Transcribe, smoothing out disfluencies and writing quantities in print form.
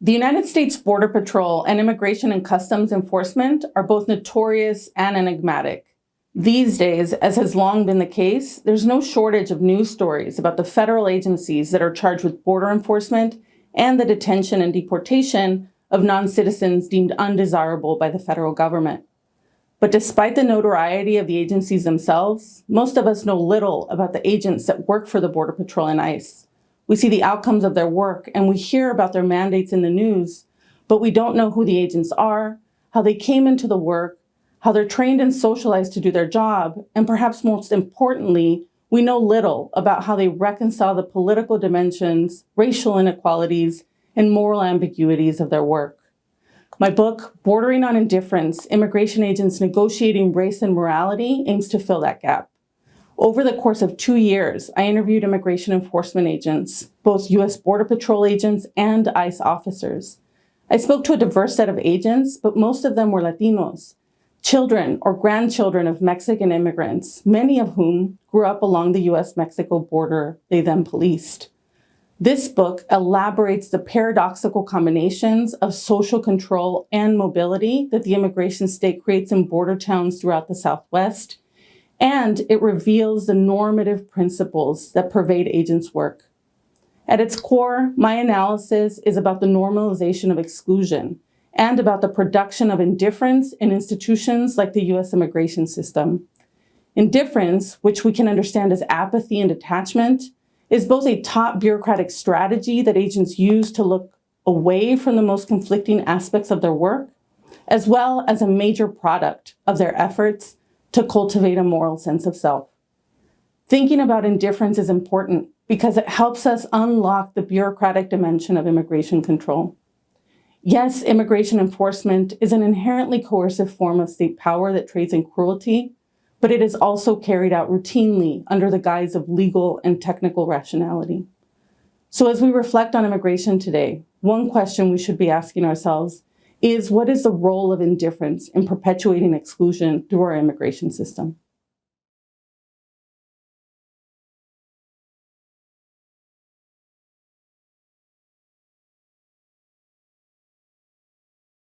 The United States Border Patrol and Immigration and Customs Enforcement are both notorious and enigmatic. These days, as has long been the case, there's no shortage of news stories about the federal agencies that are charged with border enforcement and the detention and deportation of non-citizens deemed undesirable by the federal government. But despite the notoriety of the agencies themselves, most of us know little about the agents that work for the Border Patrol and ICE. We see the outcomes of their work and we hear about their mandates in the news, but we don't know who the agents are, how they came into the work, how they're trained and socialized to do their job, and perhaps most importantly, we know little about how they reconcile the political dimensions, racial inequalities, and moral ambiguities of their work. My book, Bordering on Indifference, Immigration Agents Negotiating Race and Morality, aims to fill that gap. Over the course of 2 years, I interviewed immigration enforcement agents, both U.S. Border Patrol agents and ICE officers. I spoke to a diverse set of agents, but most of them were Latinos, children or grandchildren of Mexican immigrants, many of whom grew up along the U.S.-Mexico border they then policed. This book elaborates the paradoxical combinations of social control and mobility that the immigration state creates in border towns throughout the Southwest, and it reveals the normative principles that pervade agents' work. At its core, my analysis is about the normalization of exclusion and about the production of indifference in institutions like the U.S. immigration system. Indifference, which we can understand as apathy and detachment, is both a top bureaucratic strategy that agents use to look away from the most conflicting aspects of their work, as well as a major product of their efforts to cultivate a moral sense of self. Thinking about indifference is important because it helps us unlock the bureaucratic dimension of immigration control. Yes, immigration enforcement is an inherently coercive form of state power that trades in cruelty, but it is also carried out routinely under the guise of legal and technical rationality. So as we reflect on immigration today, one question we should be asking ourselves is, what is the role of indifference in perpetuating exclusion through our immigration system?